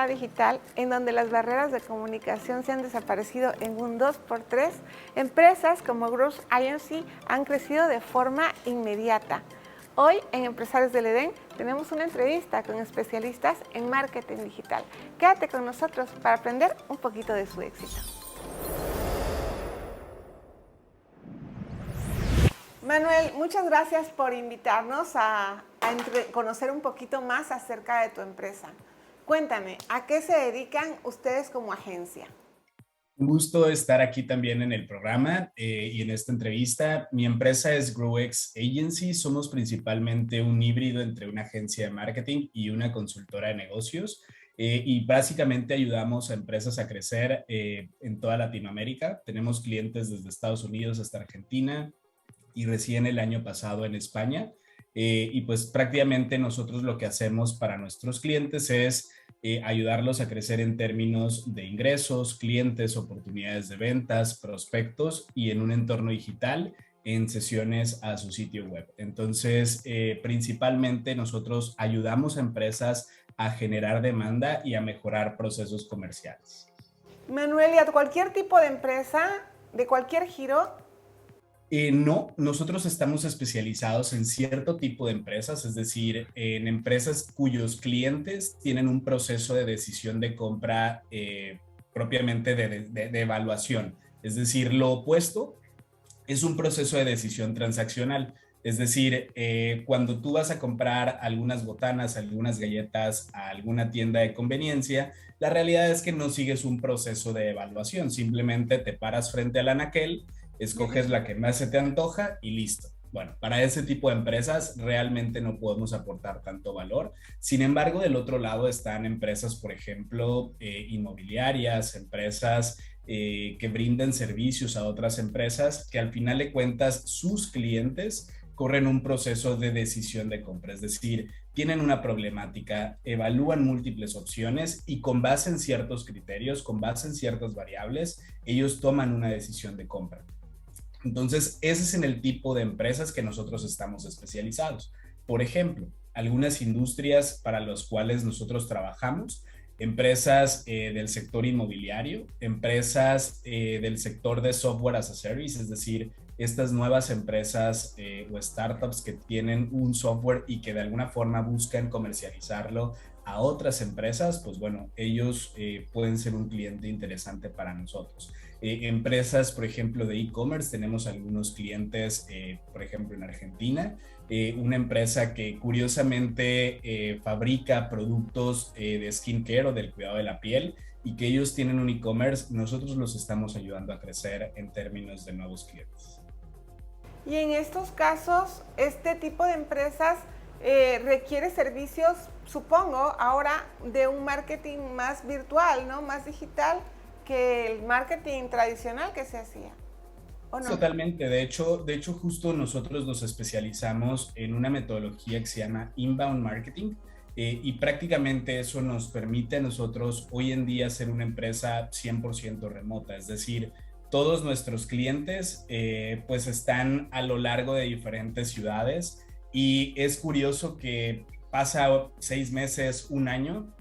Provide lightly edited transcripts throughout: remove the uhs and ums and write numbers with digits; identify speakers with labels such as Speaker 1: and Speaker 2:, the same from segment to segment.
Speaker 1: era digital, en donde las barreras de comunicación se han desaparecido en un 2x3, empresas como Growth Agency han crecido de forma inmediata. Hoy en Empresarios del Edén tenemos una entrevista con especialistas en marketing digital. Quédate con nosotros para aprender un poquito de su éxito. Manuel, muchas gracias por invitarnos a conocer un poquito más acerca de tu empresa. Cuéntame, ¿a qué se dedican ustedes como agencia?
Speaker 2: Un gusto estar aquí también en el programa y en esta entrevista. Mi empresa es GrowX Agency. Somos principalmente un híbrido entre una agencia de marketing y una consultora de negocios. Y básicamente ayudamos a empresas a crecer en toda Latinoamérica. Tenemos clientes desde Estados Unidos hasta Argentina y recién el año pasado en España. Y pues prácticamente nosotros lo que hacemos para nuestros clientes es ayudarlos a crecer en términos de ingresos, clientes, oportunidades de ventas, prospectos y en un entorno digital en sesiones a su sitio web. Entonces, principalmente nosotros ayudamos a empresas a generar demanda y a mejorar procesos comerciales.
Speaker 1: Manuel, ¿y a cualquier tipo de empresa, de cualquier giro?
Speaker 2: No, nosotros estamos especializados en cierto tipo de empresas, es decir, en empresas cuyos clientes tienen un proceso de decisión de compra propiamente de evaluación. Es decir, lo opuesto es un proceso de decisión transaccional. Es decir, cuando tú vas a comprar algunas botanas, algunas galletas a alguna tienda de conveniencia, la realidad es que no sigues un proceso de evaluación, simplemente te paras frente al anaquel, escoges la que más se te antoja y listo. Bueno, para ese tipo de empresas realmente no podemos aportar tanto valor. Sin embargo, del otro lado están empresas, por ejemplo, inmobiliarias, empresas que brinden servicios a otras empresas que al final de cuentas sus clientes corren un proceso de decisión de compra, es decir, tienen una problemática, evalúan múltiples opciones y con base en ciertos criterios, con base en ciertas variables, ellos toman una decisión de compra. Entonces, ese es en el tipo de empresas que nosotros estamos especializados. Por ejemplo, algunas industrias para las cuales nosotros trabajamos, empresas del sector inmobiliario, empresas del sector de software as a service, es decir, estas nuevas empresas o startups que tienen un software y que de alguna forma buscan comercializarlo a otras empresas, pues bueno, ellos pueden ser un cliente interesante para nosotros. Empresas, por ejemplo, de e-commerce, tenemos algunos clientes, por ejemplo, en Argentina, una empresa que curiosamente fabrica productos de skincare o del cuidado de la piel y que ellos tienen un e-commerce, nosotros los estamos ayudando a crecer en términos de nuevos clientes.
Speaker 1: Y en estos casos, este tipo de empresas requiere servicios, supongo, ahora de un marketing más virtual, ¿no? Más digital que el marketing tradicional que se hacía. ¿O no?
Speaker 2: Totalmente, de hecho justo nosotros nos especializamos en una metodología que se llama Inbound Marketing y prácticamente eso nos permite a nosotros hoy en día ser una empresa 100% remota, es decir, todos nuestros clientes pues están a lo largo de diferentes ciudades y es curioso que pasa 6 meses, un año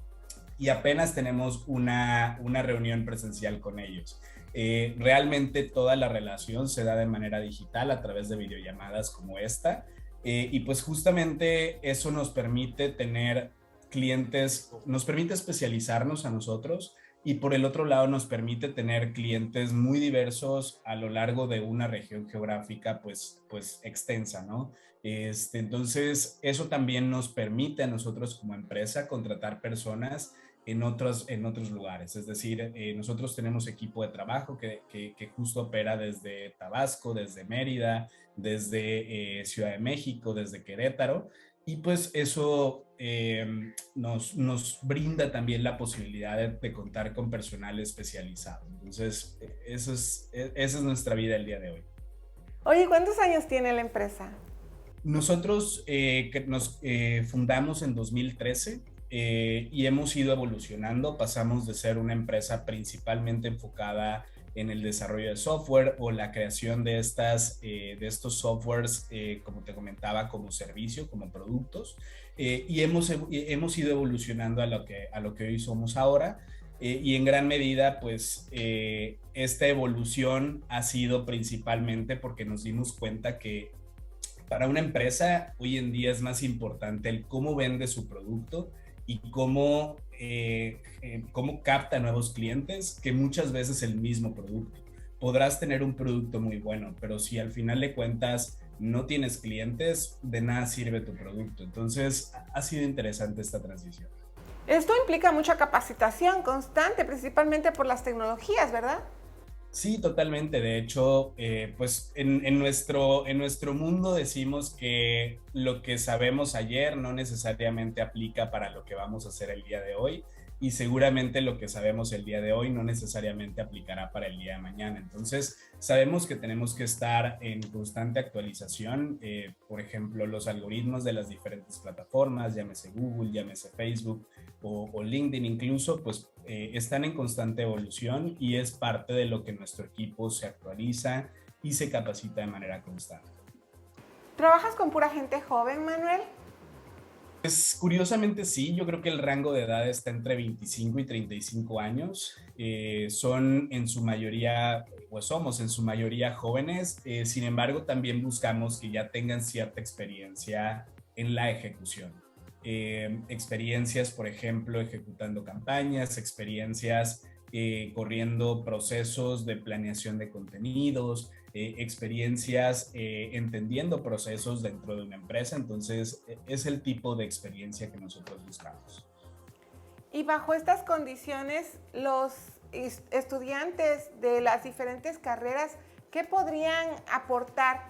Speaker 2: y apenas tenemos una reunión presencial con ellos. Realmente toda la relación se da de manera digital a través de videollamadas como esta y pues justamente eso nos permite tener clientes, nos permite especializarnos a nosotros y por el otro lado nos permite tener clientes muy diversos a lo largo de una región geográfica pues extensa, ¿no? Entonces eso también nos permite a nosotros como empresa contratar personas en otros lugares. Es decir, nosotros tenemos equipo de trabajo que justo opera desde Tabasco, desde Mérida, desde Ciudad de México, desde Querétaro, y pues eso nos brinda también la posibilidad de contar con personal especializado. Entonces, esa es nuestra vida el día de hoy.
Speaker 1: Oye, ¿cuántos años tiene la empresa?
Speaker 2: Nosotros nos fundamos en 2013 y hemos ido evolucionando. Pasamos de ser una empresa principalmente enfocada en el desarrollo de software o la creación de estos softwares, como te comentaba, como servicio, como productos, y hemos ido evolucionando a lo que hoy somos ahora. Y en gran medida, pues, esta evolución ha sido principalmente porque nos dimos cuenta que para una empresa hoy en día es más importante el cómo vende su producto y cómo capta nuevos clientes que muchas veces el mismo producto. Podrás tener un producto muy bueno, pero si al final de cuentas no tienes clientes, de nada sirve tu producto. Entonces, ha sido interesante esta transición.
Speaker 1: Esto implica mucha capacitación constante, principalmente por las tecnologías, ¿verdad?
Speaker 2: Sí, totalmente. De hecho, pues en nuestro mundo decimos que lo que sabemos ayer no necesariamente aplica para lo que vamos a hacer el día de hoy y seguramente lo que sabemos el día de hoy no necesariamente aplicará para el día de mañana. Entonces, sabemos que tenemos que estar en constante actualización. Por ejemplo, los algoritmos de las diferentes plataformas, llámese Google, llámese Facebook o LinkedIn incluso, pues están en constante evolución y es parte de lo que nuestro equipo se actualiza y se capacita de manera constante.
Speaker 1: ¿Trabajas con pura gente joven, Manuel?
Speaker 2: Pues curiosamente sí, yo creo que el rango de edad está entre 25 y 35 años. Son en su mayoría, pues somos en su mayoría jóvenes, sin embargo también buscamos que ya tengan cierta experiencia en la ejecución. Experiencias, por ejemplo, ejecutando campañas, experiencias corriendo procesos de planeación de contenidos, experiencias entendiendo procesos dentro de una empresa. Entonces, es el tipo de experiencia que nosotros buscamos.
Speaker 1: Y bajo estas condiciones, los estudiantes de las diferentes carreras, ¿qué podrían aportar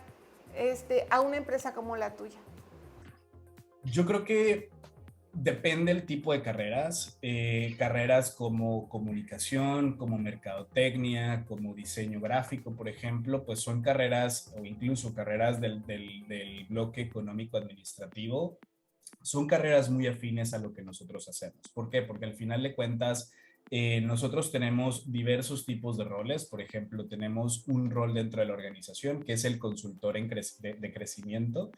Speaker 1: a una empresa como la tuya?
Speaker 2: Yo creo que depende el tipo de carreras. Carreras como comunicación, como mercadotecnia, como diseño gráfico, por ejemplo, pues son carreras o incluso carreras del bloque económico administrativo. Son carreras muy afines a lo que nosotros hacemos. ¿Por qué? Porque al final de cuentas, nosotros tenemos diversos tipos de roles. Por ejemplo, tenemos un rol dentro de la organización que es el consultor de crecimiento,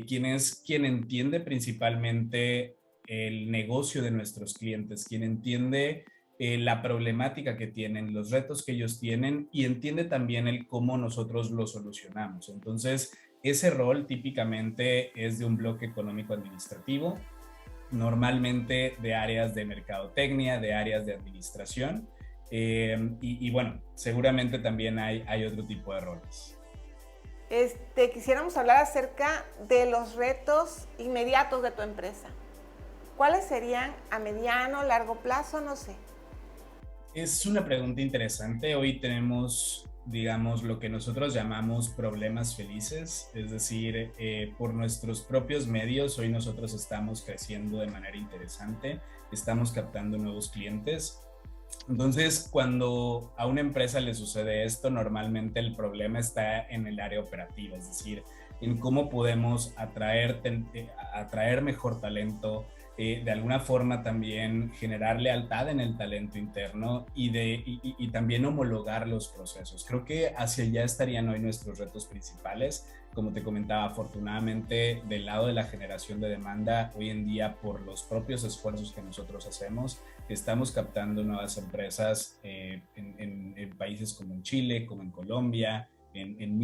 Speaker 2: quien entiende principalmente el negocio de nuestros clientes, quien entiende la problemática que tienen, los retos que ellos tienen y entiende también el cómo nosotros lo solucionamos. Entonces, ese rol típicamente es de un bloque económico administrativo, normalmente de áreas de mercadotecnia, de áreas de administración, y bueno, seguramente también hay otro tipo de roles.
Speaker 1: Quisiéramos hablar acerca de los retos inmediatos de tu empresa. ¿Cuáles serían a mediano, largo plazo? No sé.
Speaker 2: Es una pregunta interesante. Hoy tenemos, digamos, lo que nosotros llamamos problemas felices, es decir, por nuestros propios medios, hoy nosotros estamos creciendo de manera interesante, estamos captando nuevos clientes. Entonces, cuando a una empresa le sucede esto, normalmente el problema está en el área operativa, es decir, en cómo podemos atraer mejor talento, de alguna forma también generar lealtad en el talento interno y también homologar los procesos. Creo que hacia allá estarían hoy nuestros retos principales. Como te comentaba, afortunadamente del lado de la generación de demanda, hoy en día por los propios esfuerzos que nosotros hacemos, estamos captando nuevas empresas en países como en Chile, como en Colombia, en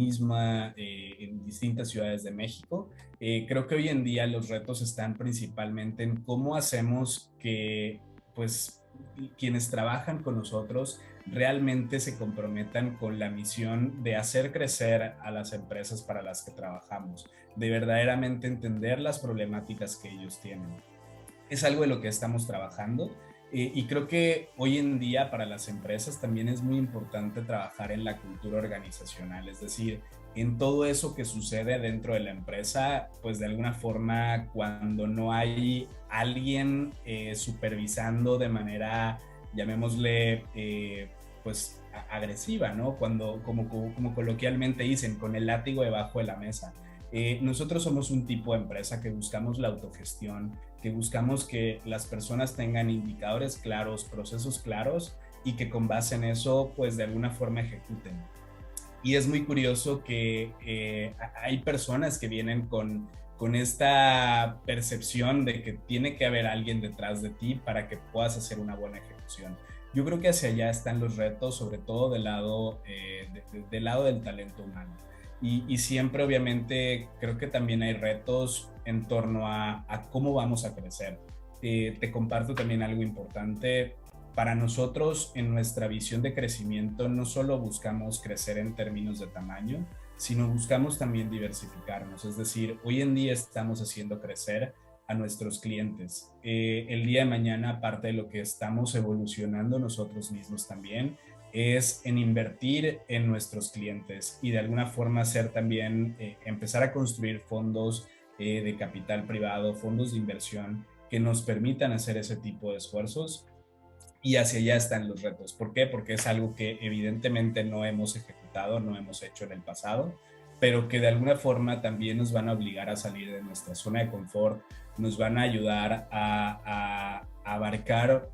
Speaker 2: distintas ciudades de México. Creo que hoy en día los retos están principalmente en cómo hacemos que pues quienes trabajan con nosotros realmente se comprometan con la misión de hacer crecer a las empresas para las que trabajamos, de verdaderamente entender las problemáticas que ellos tienen. Es algo de lo que estamos trabajando. Y creo que hoy en día para las empresas también es muy importante trabajar en la cultura organizacional, es decir, en todo eso que sucede dentro de la empresa, pues de alguna forma cuando no hay alguien supervisando de manera, llamémosle, pues agresiva, ¿no? Cuando, como coloquialmente dicen, con el látigo debajo de la mesa. Nosotros somos un tipo de empresa que buscamos la autogestión, que buscamos que las personas tengan indicadores claros, procesos claros y que con base en eso, pues de alguna forma ejecuten. Y es muy curioso que hay personas que vienen con esta percepción de que tiene que haber alguien detrás de ti para que puedas hacer una buena ejecución. Yo creo que hacia allá están los retos, sobre todo del lado, del lado del talento humano. Y siempre, obviamente, creo que también hay retos en torno a cómo vamos a crecer. Te comparto también algo importante. Para nosotros, en nuestra visión de crecimiento, no solo buscamos crecer en términos de tamaño, sino buscamos también diversificarnos. Es decir, hoy en día estamos haciendo crecer a nuestros clientes. El día de mañana, parte de lo que estamos evolucionando nosotros mismos también, es en invertir en nuestros clientes y de alguna forma hacer también, empezar a construir fondos de capital privado, fondos de inversión que nos permitan hacer ese tipo de esfuerzos. Y hacia allá están los retos. ¿Por qué? Porque es algo que evidentemente no hemos ejecutado, no hemos hecho en el pasado, pero que de alguna forma también nos van a obligar a salir de nuestra zona de confort, nos van a ayudar a abarcar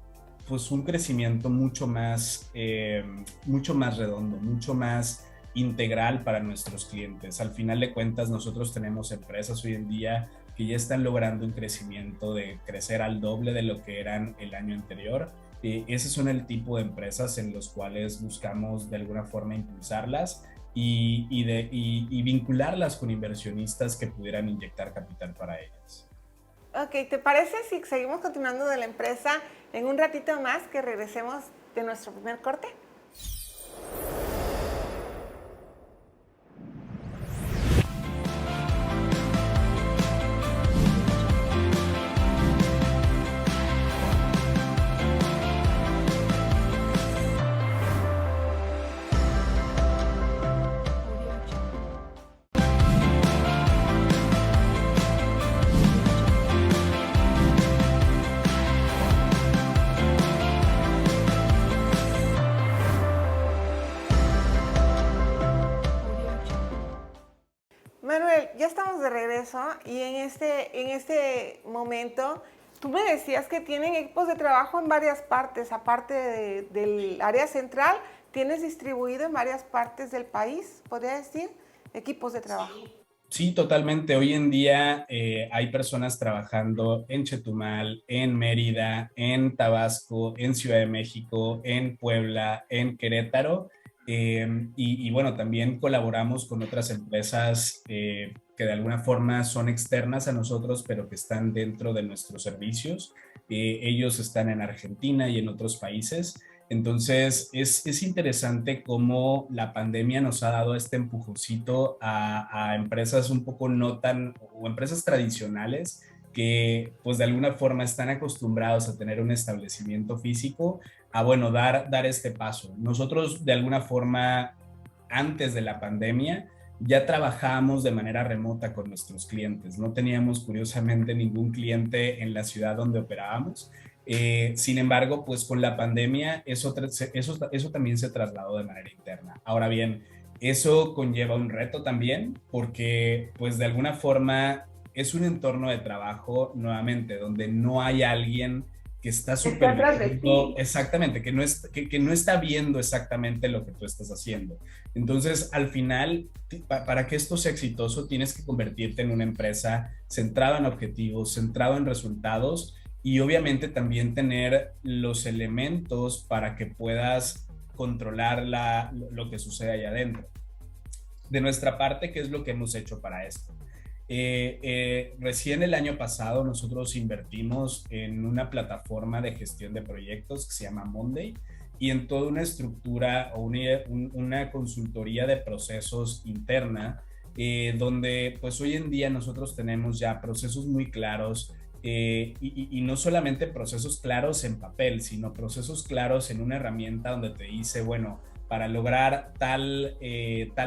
Speaker 2: pues un crecimiento mucho más redondo, mucho más integral para nuestros clientes. Al final de cuentas, nosotros tenemos empresas hoy en día que ya están logrando un crecimiento de crecer al doble de lo que eran el año anterior. Ese son el tipo de empresas en los cuales buscamos de alguna forma impulsarlas y vincularlas con inversionistas que pudieran inyectar capital para ellas.
Speaker 1: Ok, ¿te parece si seguimos continuando de la empresa en un ratito más que regresemos de nuestro primer corte? Manuel, ya estamos de regreso y en este momento tú me decías que tienen equipos de trabajo en varias partes, aparte del área central, tienes distribuido en varias partes del país, podría decir, equipos de trabajo.
Speaker 2: Sí, totalmente. Hoy en día hay personas trabajando en Chetumal, en Mérida, en Tabasco, en Ciudad de México, en Puebla, en Querétaro. Y bueno, también colaboramos con otras empresas que de alguna forma son externas a nosotros, pero que están dentro de nuestros servicios. Ellos están en Argentina y en otros países. Entonces, es interesante cómo la pandemia nos ha dado este empujoncito a empresas un poco no tan, o empresas tradicionales que pues de alguna forma están acostumbrados a tener un establecimiento físico, a bueno, dar este paso. Nosotros de alguna forma, antes de la pandemia, ya trabajábamos de manera remota con nuestros clientes. No teníamos curiosamente ningún cliente en la ciudad donde operábamos. Sin embargo, pues con la pandemia eso también se trasladó de manera interna. Ahora bien, eso conlleva un reto también porque pues de alguna forma es un entorno de trabajo nuevamente donde no hay alguien que está supervisando exactamente, que no está viendo exactamente lo que tú estás haciendo. Entonces, al final, para que esto sea exitoso, tienes que convertirte en una empresa centrada en objetivos, centrado en resultados y obviamente también tener los elementos para que puedas controlar lo que sucede allá adentro. De nuestra parte, ¿qué es lo que hemos hecho para esto? Recién el año pasado nosotros invertimos en una plataforma de gestión de proyectos que se llama Monday y en toda una estructura o una consultoría de procesos interna donde pues hoy en día nosotros tenemos ya procesos muy claros y no solamente procesos claros en papel, sino procesos claros en una herramienta donde te dice, bueno, para lograr tal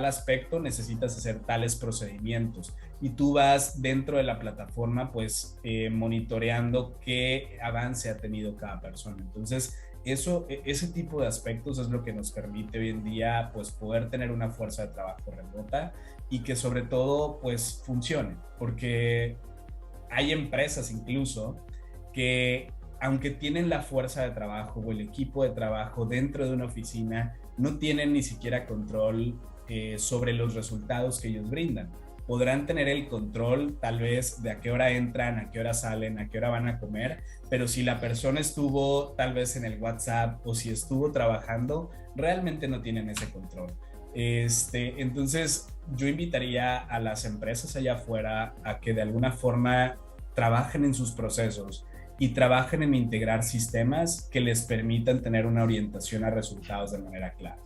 Speaker 2: aspecto necesitas hacer tales procedimientos y tú vas dentro de la plataforma pues monitoreando qué avance ha tenido cada persona. Entonces ese tipo de aspectos es lo que nos permite hoy en día pues poder tener una fuerza de trabajo remota y que sobre todo pues funcione, porque hay empresas incluso que aunque tienen la fuerza de trabajo o el equipo de trabajo dentro de una oficina, no tienen ni siquiera control sobre los resultados que ellos brindan. Podrán tener el control tal vez de a qué hora entran, a qué hora salen, a qué hora van a comer, pero si la persona estuvo tal vez en el WhatsApp o si estuvo trabajando, realmente no tienen ese control. Entonces, yo invitaría a las empresas allá afuera a que de alguna forma trabajen en sus procesos y trabajen en integrar sistemas que les permitan tener una orientación a resultados de manera clara.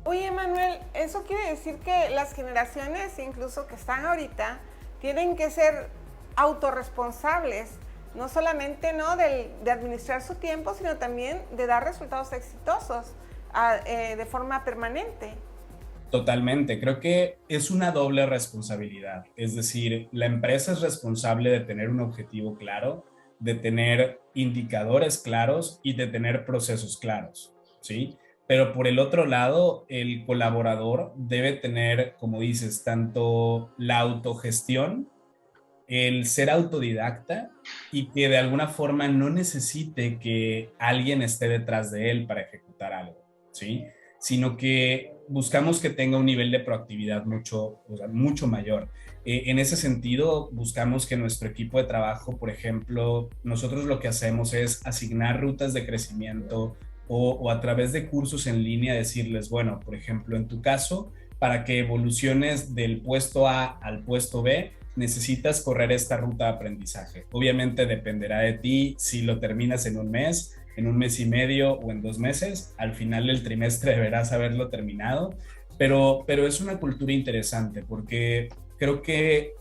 Speaker 1: Oye, Manuel, eso quiere decir que las generaciones, incluso que están ahorita, tienen que ser autorresponsables, no solamente de administrar su tiempo, sino también de dar resultados exitosos de forma permanente.
Speaker 2: Totalmente, creo que es una doble responsabilidad, es decir, la empresa es responsable de tener un objetivo claro, de tener indicadores claros y de tener procesos claros, ¿sí? Pero por el otro lado, el colaborador debe tener, como dices, tanto la autogestión, el ser autodidacta y que de alguna forma no necesite que alguien esté detrás de él para ejecutar algo, ¿sí? Sino que buscamos que tenga un nivel de proactividad mucho, o sea, mucho mayor. En ese sentido, buscamos que nuestro equipo de trabajo, por ejemplo, nosotros lo que hacemos es asignar rutas de crecimiento o a través de cursos en línea decirles, bueno, por ejemplo, en tu caso, para que evoluciones del puesto A al puesto B, necesitas correr esta ruta de aprendizaje. Obviamente dependerá de ti si lo terminas en un mes y medio o en 2 meses. Al final del trimestre deberás haberlo terminado, pero es una cultura interesante porque creo que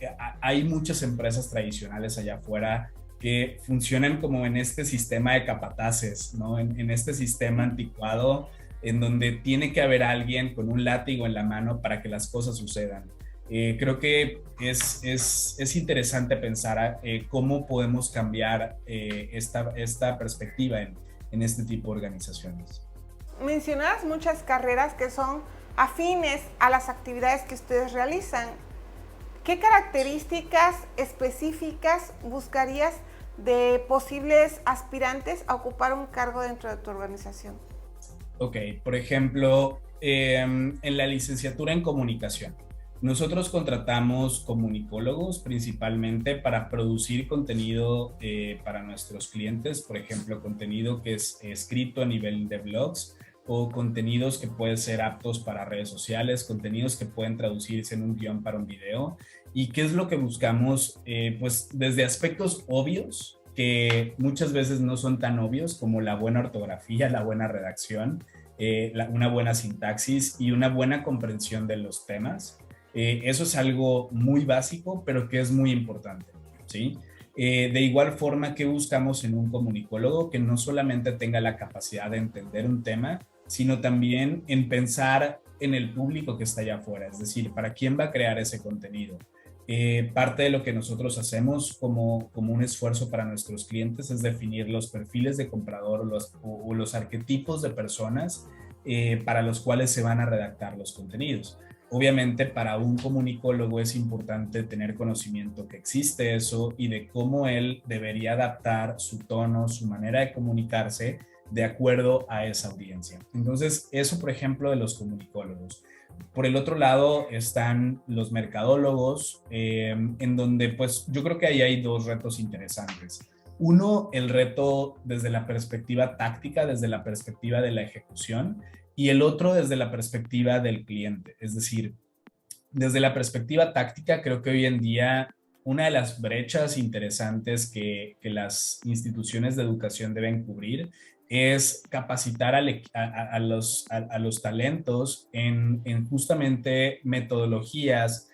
Speaker 2: hay muchas empresas tradicionales allá afuera que funcionan como en este sistema de capataces, ¿no? En este sistema anticuado en donde tiene que haber alguien con un látigo en la mano para que las cosas sucedan. Creo que es interesante pensar cómo podemos cambiar esta perspectiva en este tipo de organizaciones.
Speaker 1: Mencionabas muchas carreras que son afines a las actividades que ustedes realizan. ¿Qué características específicas buscarías de posibles aspirantes a ocupar un cargo dentro de tu organización?
Speaker 2: Ok, por ejemplo, en la licenciatura en comunicación. Nosotros contratamos comunicólogos principalmente para producir contenido para nuestros clientes, por ejemplo, contenido que es escrito a nivel de blogs o contenidos que pueden ser aptos para redes sociales, contenidos que pueden traducirse en un guión para un video. ¿Y qué es lo que buscamos? Pues desde aspectos obvios, que muchas veces no son tan obvios como la buena ortografía, la buena redacción, una buena sintaxis y una buena comprensión de los temas. Eso es algo muy básico, pero que es muy importante, ¿sí? De igual forma que buscamos en un comunicólogo que no solamente tenga la capacidad de entender un tema, sino también en pensar en el público que está allá afuera, es decir, para quién va a crear ese contenido. Parte de lo que nosotros hacemos como un esfuerzo para nuestros clientes es definir los perfiles de comprador o los arquetipos de personas para los cuales se van a redactar los contenidos. Obviamente para un comunicólogo es importante tener conocimiento que existe eso y de cómo él debería adaptar su tono, su manera de comunicarse de acuerdo a esa audiencia. Entonces, eso por ejemplo de los comunicólogos. Por el otro lado están los mercadólogos, en donde pues yo creo que ahí hay dos retos interesantes. Uno, el reto desde la perspectiva táctica, desde la perspectiva de la ejecución, y el otro desde la perspectiva del cliente. Es decir, desde la perspectiva táctica, creo que hoy en día una de las brechas interesantes que las instituciones de educación deben cubrir es capacitar a los talentos en justamente metodologías,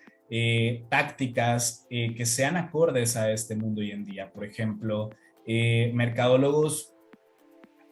Speaker 2: tácticas que sean acordes a este mundo hoy en día. Por ejemplo, mercadólogos,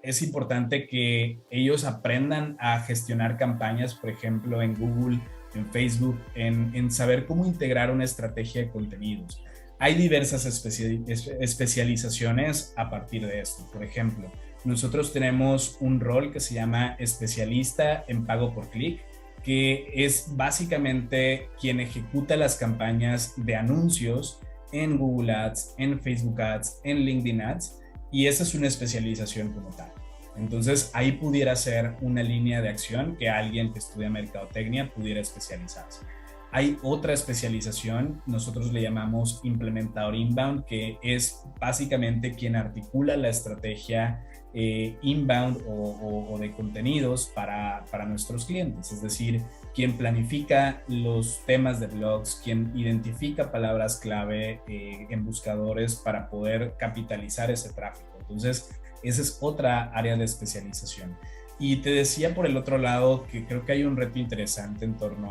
Speaker 2: es importante que ellos aprendan a gestionar campañas, por ejemplo, en Google, en Facebook, en saber cómo integrar una estrategia de contenidos. Hay diversas especializaciones a partir de esto. Por ejemplo, nosotros tenemos un rol que se llama especialista en pago por clic, que es básicamente quien ejecuta las campañas de anuncios en Google Ads, en Facebook Ads, en LinkedIn Ads, y esa es una especialización como tal. Entonces, ahí pudiera ser una línea de acción que alguien que estudia mercadotecnia pudiera especializarse. Hay otra especialización, nosotros le llamamos implementador inbound, que es básicamente quien articula la estrategia inbound o de contenidos para nuestros clientes, es decir, quien planifica los temas de blogs, quien identifica palabras clave en buscadores para poder capitalizar ese tráfico. Entonces, esa es otra área de especialización. Y te decía por el otro lado que creo que hay un reto interesante en torno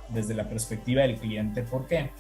Speaker 2: desde la perspectiva del cliente. ¿Por qué?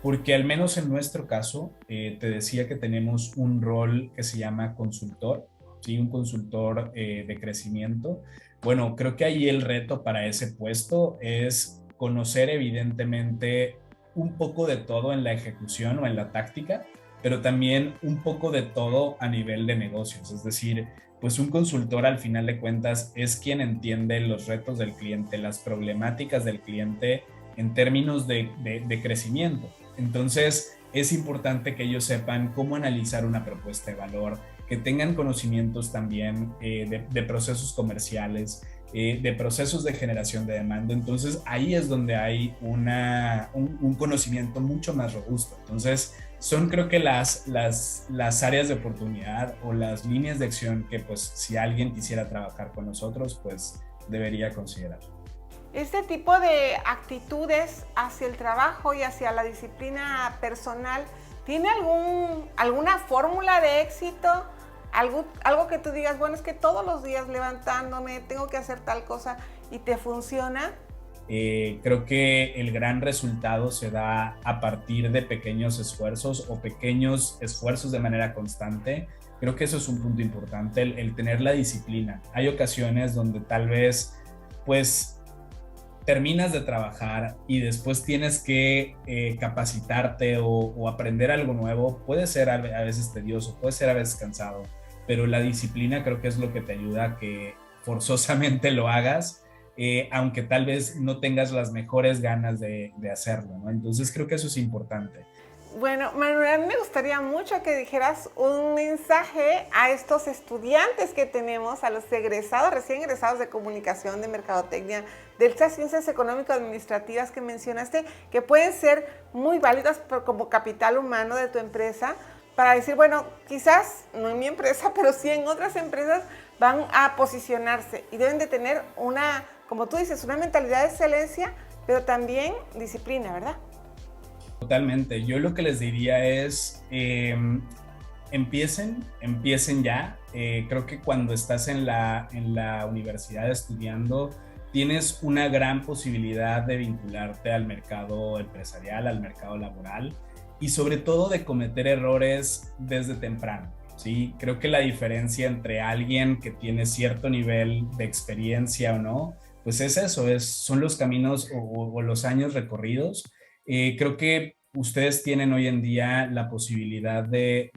Speaker 2: Porque al menos en nuestro caso, te decía que tenemos un rol que se llama consultor, ¿sí? Un consultor de crecimiento. Bueno, creo que ahí el reto para ese puesto es conocer evidentemente un poco de todo en la ejecución o en la táctica, pero también un poco de todo a nivel de negocios. Es decir, pues un consultor al final de cuentas es quien entiende los retos del cliente, las problemáticas del cliente en términos de crecimiento. Entonces, es importante que ellos sepan cómo analizar una propuesta de valor, que tengan conocimientos también de procesos comerciales, de procesos de generación de demanda. Entonces, ahí es donde hay un conocimiento mucho más robusto. Entonces, son creo que las áreas de oportunidad o las líneas de acción que pues si alguien quisiera trabajar con nosotros, pues debería considerar.
Speaker 1: Este tipo de actitudes hacia el trabajo y hacia la disciplina personal, ¿tiene alguna fórmula de éxito? Algo que tú digas, bueno, es que todos los días levantándome tengo que hacer tal cosa y te funciona.
Speaker 2: Creo que el gran resultado se da a partir de pequeños esfuerzos o pequeños esfuerzos de manera constante. Creo que eso es un punto importante, el tener la disciplina. Hay ocasiones donde tal vez pues terminas de trabajar y después tienes que capacitarte o aprender algo nuevo. Puede ser a veces tedioso, puede ser a veces cansado, pero la disciplina creo que es lo que te ayuda a que forzosamente lo hagas, aunque tal vez no tengas las mejores ganas de hacerlo, ¿no? Entonces creo que eso es importante.
Speaker 1: Bueno, Manuel, me gustaría mucho que dijeras un mensaje a estos estudiantes que tenemos, a los egresados, recién egresados de comunicación, de mercadotecnia, de estas ciencias económico-administrativas que mencionaste, que pueden ser muy válidas como capital humano de tu empresa, para decir, bueno, quizás no en mi empresa, pero sí en otras empresas van a posicionarse y deben de tener una, como tú dices, una mentalidad de excelencia, pero también disciplina, ¿verdad?
Speaker 2: Totalmente. Yo lo que les diría es, empiecen ya. Creo que cuando estás en la universidad estudiando, tienes una gran posibilidad de vincularte al mercado empresarial, al mercado laboral y sobre todo de cometer errores desde temprano, ¿sí? Creo que la diferencia entre alguien que tiene cierto nivel de experiencia o no, pues es eso, son los caminos o los años recorridos. Creo que ustedes tienen hoy en día la posibilidad de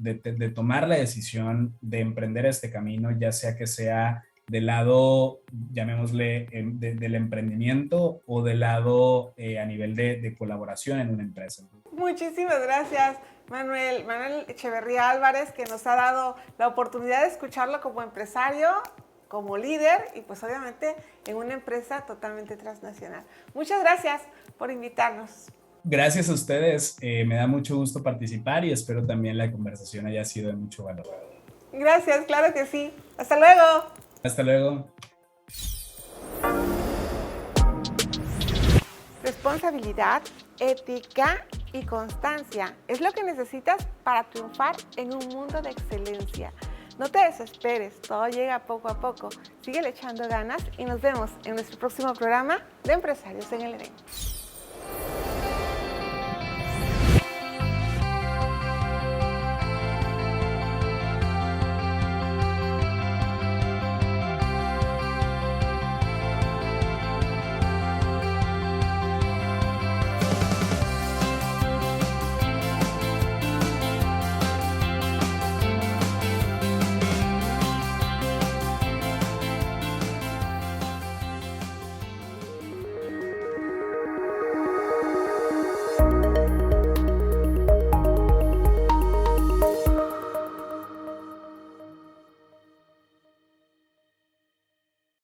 Speaker 2: tomar la decisión de emprender este camino, ya sea que sea del lado, llamémosle, del emprendimiento o del lado a nivel de colaboración en una empresa.
Speaker 1: Muchísimas gracias, Manuel Echeverría Álvarez, que nos ha dado la oportunidad de escucharlo como empresario, como líder y pues obviamente en una empresa totalmente transnacional. Muchas gracias por invitarnos.
Speaker 2: Gracias a ustedes, me da mucho gusto participar y espero también la conversación haya sido de mucho valor.
Speaker 1: Gracias, claro que sí. Hasta luego.
Speaker 2: Hasta luego.
Speaker 1: Responsabilidad, ética y constancia es lo que necesitas para triunfar en un mundo de excelencia. No te desesperes, todo llega poco a poco. Síguele echando ganas y nos vemos en nuestro próximo programa de Empresarios en el EDEN.